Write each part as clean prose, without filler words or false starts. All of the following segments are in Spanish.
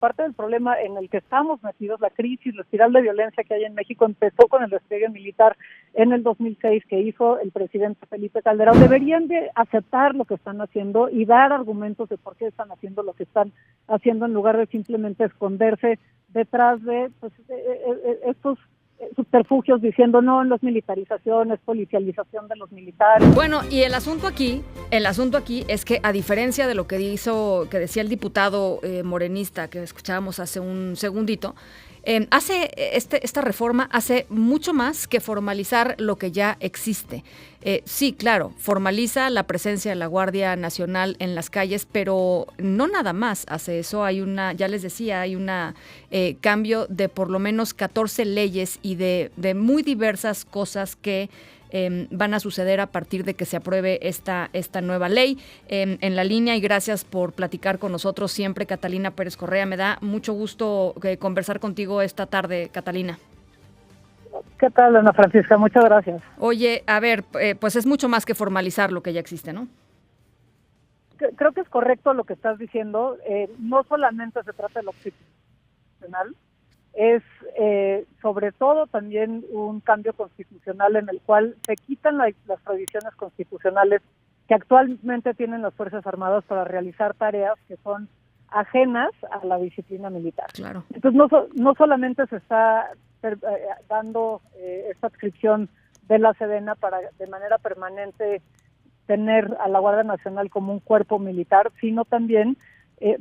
parte del problema en el que estamos metidos, la crisis, la espiral de violencia que hay en México empezó con el despliegue militar en el 2006 que hizo el presidente Felipe Calderón. Deberían de aceptar lo que están haciendo y dar argumentos de por qué están haciendo lo que están haciendo en lugar de simplemente esconderse detrás de estos subterfugios diciendo no, no es militarización, es policialización de los militares. Bueno, y el asunto aquí es que a diferencia de lo que decía el diputado morenista que escuchábamos hace un segundito, esta reforma hace mucho más que formalizar lo que ya existe. Sí, claro, formaliza la presencia de la Guardia Nacional en las calles, pero no nada más hace eso. Ya les decía, hay un cambio de por lo menos 14 leyes y de muy diversas cosas que van a suceder a partir de que se apruebe esta nueva ley. En la línea, y gracias por platicar con nosotros siempre, Catalina Pérez Correa. Me da mucho gusto conversar contigo esta tarde, Catalina. ¿Qué tal, Ana Francisca? Muchas gracias. Oye, a ver, pues es mucho más que formalizar lo que ya existe, ¿no? Creo que es correcto lo que estás diciendo. No solamente se trata de lo constitucional, es sobre todo también un cambio constitucional en el cual se quitan las prohibiciones constitucionales que actualmente tienen las Fuerzas Armadas para realizar tareas que son ajenas a la disciplina militar. Claro. Entonces no solamente se está dando esta adscripción de la Sedena para de manera permanente tener a la Guardia Nacional como un cuerpo militar, sino también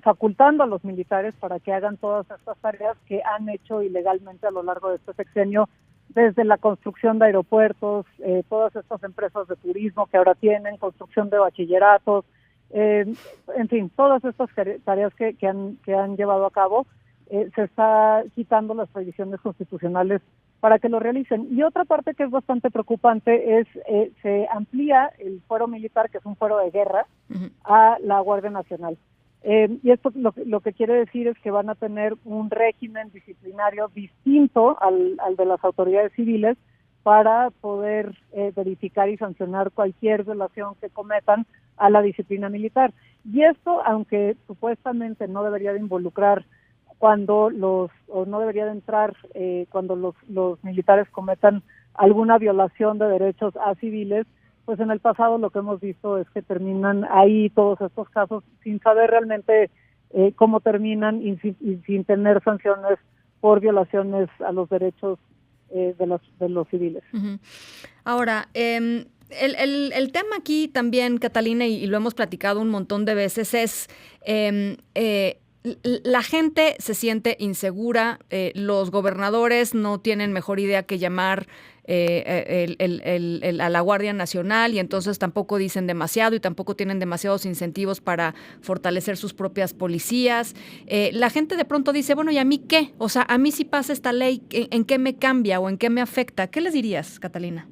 facultando a los militares para que hagan todas estas tareas que han hecho ilegalmente a lo largo de este sexenio, desde la construcción de aeropuertos, todas estas empresas de turismo que ahora tienen, construcción de bachilleratos, en fin, todas estas tareas que han llevado a cabo, se está quitando las prohibiciones constitucionales para que lo realicen. Y otra parte que es bastante preocupante es se amplía el fuero militar, que es un fuero de guerra, a la Guardia Nacional. Y esto lo que quiere decir es que van a tener un régimen disciplinario distinto al de las autoridades civiles para poder verificar y sancionar cualquier violación que cometan a la disciplina militar. Y esto, aunque supuestamente no debería de involucrar no debería de entrar cuando los militares cometan alguna violación de derechos a civiles, pues en el pasado lo que hemos visto es que terminan ahí todos estos casos sin saber realmente cómo terminan y sin tener sanciones por violaciones a los derechos de los civiles. Uh-huh. Ahora, el tema aquí también, Catalina, y lo hemos platicado un montón de veces, es la gente se siente insegura, los gobernadores no tienen mejor idea que llamar a la Guardia Nacional y entonces tampoco dicen demasiado y tampoco tienen demasiados incentivos para fortalecer sus propias policías. La gente de pronto dice, bueno, ¿y a mí qué? O sea, a mí si pasa esta ley, ¿en qué me cambia o en qué me afecta? ¿Qué les dirías, Catalina?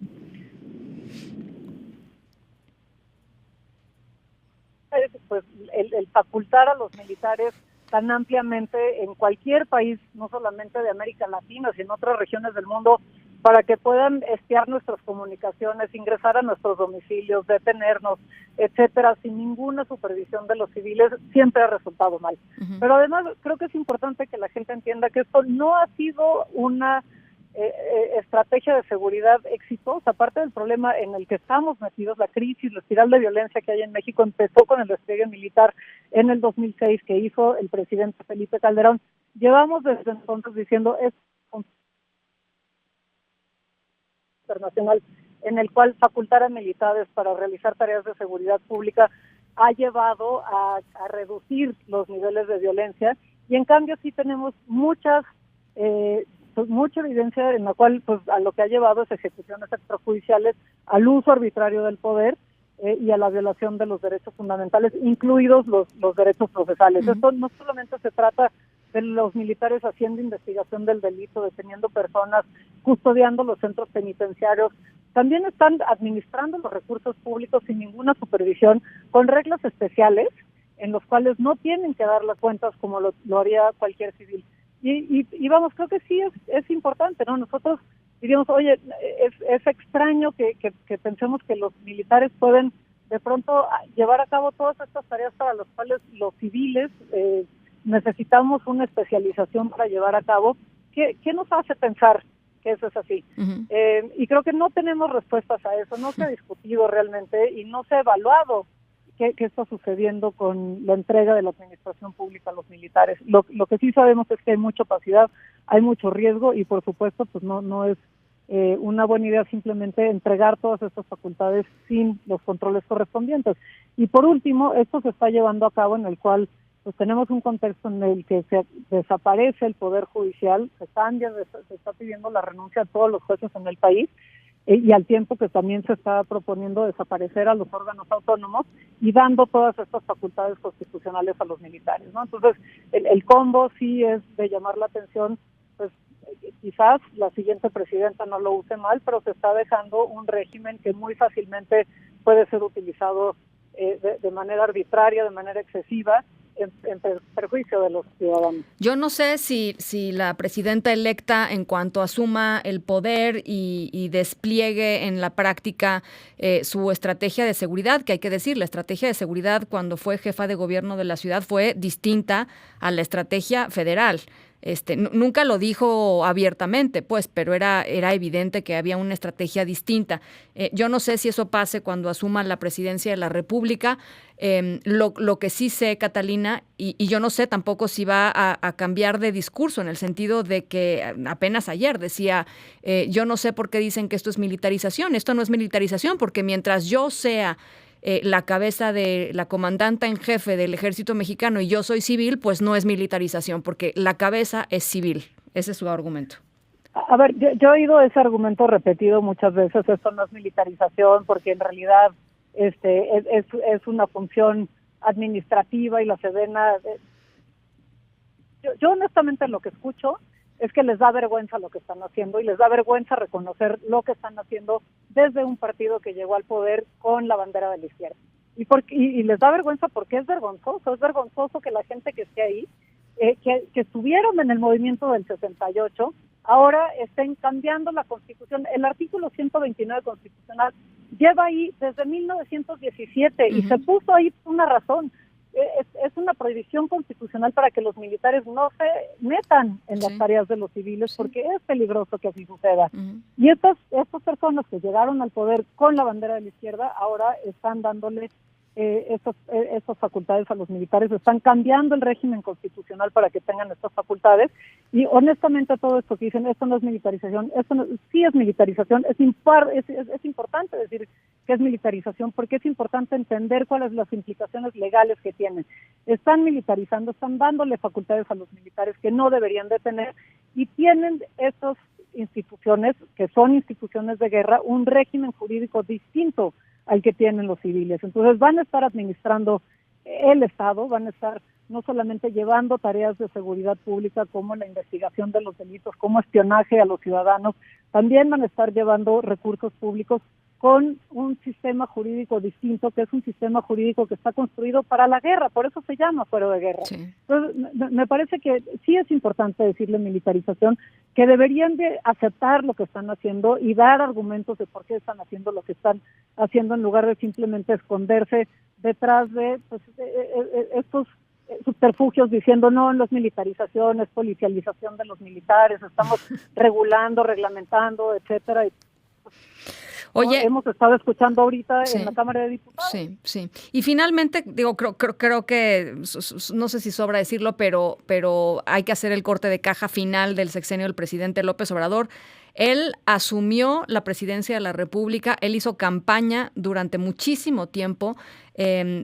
Pues el facultar a los militares tan ampliamente en cualquier país, no solamente de América Latina, sino en otras regiones del mundo, para que puedan espiar nuestras comunicaciones, ingresar a nuestros domicilios, detenernos, etcétera, sin ninguna supervisión de los civiles, siempre ha resultado mal. Uh-huh. Pero además creo que es importante que la gente entienda que esto no ha sido una estrategia de seguridad exitosa. Aparte del problema en el que estamos metidos, la crisis, la espiral de violencia que hay en México empezó con el despliegue militar en el 2006 que hizo el presidente Felipe Calderón. Llevamos desde entonces diciendo es internacional en el cual facultar a militares para realizar tareas de seguridad pública ha llevado a reducir los niveles de violencia y en cambio sí tenemos mucha evidencia en la cual pues a lo que ha llevado es ejecuciones extrajudiciales, al uso arbitrario del poder y a la violación de los derechos fundamentales, incluidos los derechos procesales. Uh-huh. Esto no solamente se trata de los militares haciendo investigación del delito, deteniendo personas, custodiando los centros penitenciarios, también están administrando los recursos públicos sin ninguna supervisión, con reglas especiales en los cuales no tienen que dar las cuentas como lo haría cualquier civil. Y vamos, creo que sí es importante, ¿no? Nosotros diríamos, oye, es extraño que pensemos que los militares pueden de pronto llevar a cabo todas estas tareas para las cuales los civiles necesitamos una especialización para llevar a cabo. ¿Qué nos hace pensar que eso es así? Uh-huh. Y creo que no tenemos respuestas a eso, no se ha discutido realmente y no se ha evaluado qué está sucediendo con la entrega de la administración pública a los militares. Lo que sí sabemos es que hay mucha opacidad, hay mucho riesgo y por supuesto pues no es una buena idea simplemente entregar todas estas facultades sin los controles correspondientes. Y por último, esto se está llevando a cabo en el cual pues tenemos un contexto en el que se desaparece el Poder Judicial, se está pidiendo la renuncia a todos los jueces en el país, y al tiempo que también se está proponiendo desaparecer a los órganos autónomos y dando todas estas facultades constitucionales a los militares, ¿no? Entonces, el combo sí es de llamar la atención, pues quizás la siguiente presidenta no lo use mal, pero se está dejando un régimen que muy fácilmente puede ser utilizado de manera arbitraria, de manera excesiva, en perjuicio de los ciudadanos. Yo no sé si la presidenta electa, en cuanto asuma el poder y despliegue en la práctica su estrategia de seguridad, que hay que decir, la estrategia de seguridad cuando fue jefa de gobierno de la ciudad fue distinta a la estrategia federal. Nunca lo dijo abiertamente, pues, pero era evidente que había una estrategia distinta. Yo no sé si eso pase cuando asuma la presidencia de la República. Lo que sí sé, Catalina, y yo no sé tampoco si va a cambiar de discurso, en el sentido de que apenas ayer decía, yo no sé por qué dicen que esto es militarización. Esto no es militarización, porque mientras yo sea la cabeza de la comandanta en jefe del ejército mexicano y yo soy civil, pues no es militarización, porque la cabeza es civil. Ese es su argumento. A ver, yo he oído ese argumento repetido muchas veces, esto no es militarización, porque en realidad es una función administrativa y la Sedena... Yo honestamente lo que escucho es que les da vergüenza lo que están haciendo y les da vergüenza reconocer lo que están haciendo desde un partido que llegó al poder con la bandera de la izquierda. Y les da vergüenza porque es vergonzoso que la gente que esté ahí, que estuvieron en el movimiento del 68, ahora estén cambiando la Constitución. El artículo 129 constitucional lleva ahí desde 1917 y se puso ahí por una razón. Es una prohibición constitucional para que los militares no se metan en las tareas de los civiles, porque es peligroso que así suceda. Y estas personas que llegaron al poder con la bandera de la izquierda ahora están dándole estas facultades a los militares, están cambiando el régimen constitucional para que tengan estas facultades. Y honestamente todo esto que dicen, esto no es militarización, sí es militarización, es importante decir que es militarización, porque es importante entender cuáles son las implicaciones legales que tienen. Están militarizando, están dándole facultades a los militares que no deberían de tener, y tienen estas instituciones, que son instituciones de guerra, un régimen jurídico distinto al que tienen los civiles. Entonces van a estar administrando el Estado, van a estar no solamente llevando tareas de seguridad pública como la investigación de los delitos, como espionaje a los ciudadanos, también van a estar llevando recursos públicos con un sistema jurídico distinto, que es un sistema jurídico que está construido para la guerra, por eso se llama fuero de guerra. Sí. Entonces, me parece que sí es importante decirle militarización, que deberían de aceptar lo que están haciendo y dar argumentos de por qué están haciendo lo que están haciendo, en lugar de simplemente esconderse detrás de estos subterfugios diciendo no es militarización, es policialización de los militares, estamos regulando, reglamentando, etcétera. Oye, hemos estado escuchando ahorita en la Cámara de Diputados. Sí. Y finalmente, creo que, no sé si sobra decirlo, pero hay que hacer el corte de caja final del sexenio del presidente López Obrador. Él asumió la presidencia de la República, él hizo campaña durante muchísimo tiempo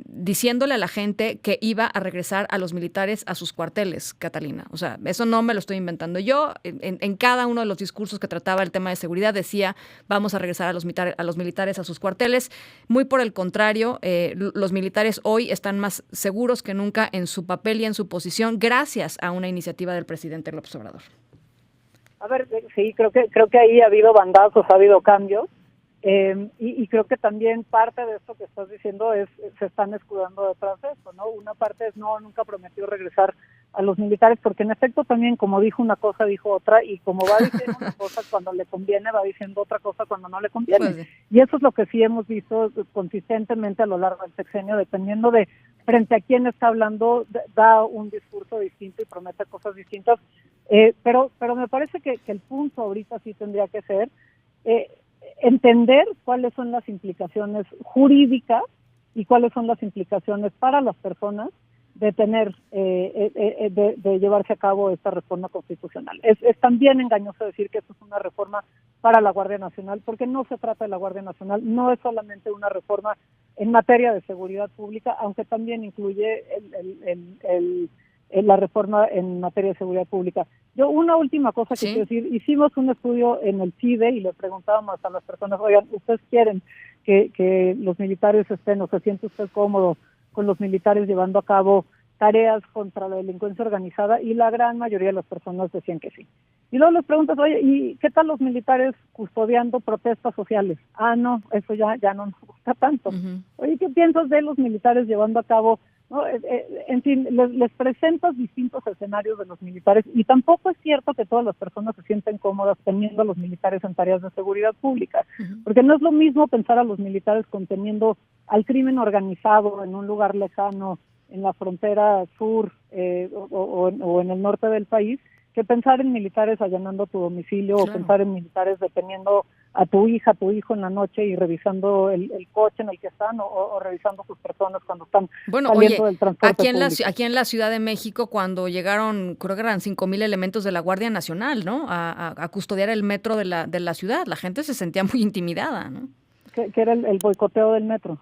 diciéndole a la gente que iba a regresar a los militares a sus cuarteles, Catalina. O sea, eso no me lo estoy inventando yo. En cada uno de los discursos que trataba el tema de seguridad decía, vamos a regresar a los militares a sus cuarteles. Muy por el contrario, los militares hoy están más seguros que nunca en su papel y en su posición, gracias a una iniciativa del presidente López Obrador. A ver, sí, creo que ahí ha habido bandazos, ha habido cambios, y creo que también parte de esto que estás diciendo se están escudando detrás de eso, ¿no? Una parte es nunca prometió regresar a los militares, porque en efecto también, como dijo una cosa, dijo otra, y como va diciendo una cosa cuando le conviene, va diciendo otra cosa cuando no le conviene. Pues, y eso es lo que sí hemos visto consistentemente a lo largo del sexenio, dependiendo de frente a quien está hablando da un discurso distinto y promete cosas distintas, pero me parece que el punto ahorita sí tendría que ser entender cuáles son las implicaciones jurídicas y cuáles son las implicaciones para las personas de tener, de llevarse a cabo esta reforma constitucional. Es también engañoso decir que esto es una reforma para la Guardia Nacional, porque no se trata de la Guardia Nacional, no es solamente una reforma en materia de seguridad pública, aunque también incluye la reforma en materia de seguridad pública. Yo, una última cosa que quiero decir, hicimos un estudio en el CIDE y le preguntábamos a las personas, oigan, ¿ustedes quieren que los militares estén o se siente usted cómodo con los militares llevando a cabo tareas contra la delincuencia organizada? Y la gran mayoría de las personas decían que sí. Y luego les preguntas, oye, ¿y qué tal los militares custodiando protestas sociales? Ah, no, eso ya no nos gusta tanto. Oye, ¿qué piensas de los militares llevando a cabo, no? En fin, les presentas distintos escenarios de los militares y tampoco es cierto que todas las personas se sienten cómodas teniendo a los militares en tareas de seguridad pública, porque no es lo mismo pensar a los militares conteniendo al crimen organizado en un lugar lejano, en la frontera sur o en el norte del país, que pensar en militares allanando tu domicilio o pensar en militares deteniendo a tu hija, a tu hijo en la noche y revisando el coche en el que están o revisando sus personas cuando están saliendo del transporte público. Aquí en la Ciudad de México, cuando llegaron, creo que eran 5,000 elementos de la Guardia Nacional, ¿no? A custodiar el metro de la ciudad. La gente se sentía muy intimidada, ¿no? Que era el boicoteo del metro.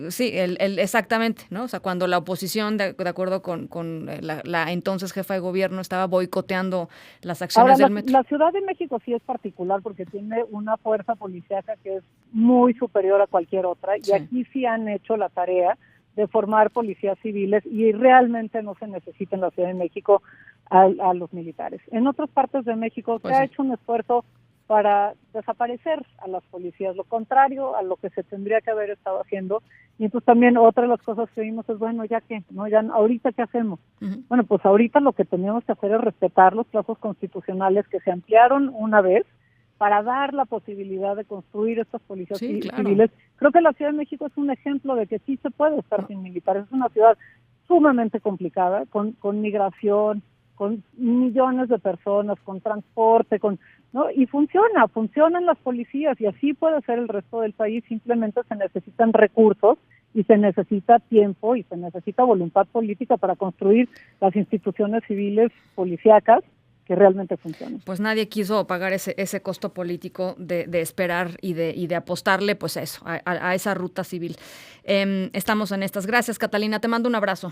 Sí, exactamente, ¿no? O sea, cuando la oposición, de acuerdo con la entonces jefa de gobierno, estaba boicoteando las acciones del metro. La Ciudad de México sí es particular porque tiene una fuerza policíaca que es muy superior a cualquier otra, y aquí sí han hecho la tarea de formar policías civiles y realmente no se necesita en la Ciudad de México a los militares. En otras partes de México se ha hecho un esfuerzo para desaparecer a las policías, lo contrario a lo que se tendría que haber estado haciendo. Y entonces también otra de las cosas que vimos es, bueno, ya que, ¿no? Ya ahorita ¿qué hacemos? Bueno, pues ahorita lo que teníamos que hacer es respetar los plazos constitucionales que se ampliaron una vez para dar la posibilidad de construir estas policías civiles. Creo que la Ciudad de México es un ejemplo de que sí se puede estar sin militares. Es una ciudad sumamente complicada, con migración, con millones de personas, con transporte, ¿no? Y funcionan las policías y así puede ser el resto del país. Simplemente se necesitan recursos y se necesita tiempo y se necesita voluntad política para construir las instituciones civiles policíacas que realmente funcionen. Pues nadie quiso pagar ese costo político de esperar y de apostarle pues a esa ruta civil. Estamos en estas. Gracias, Catalina. Te mando un abrazo.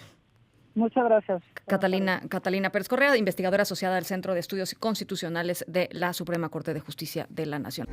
Muchas gracias. Catalina Pérez Correa, investigadora asociada del Centro de Estudios Constitucionales de la Suprema Corte de Justicia de la Nación.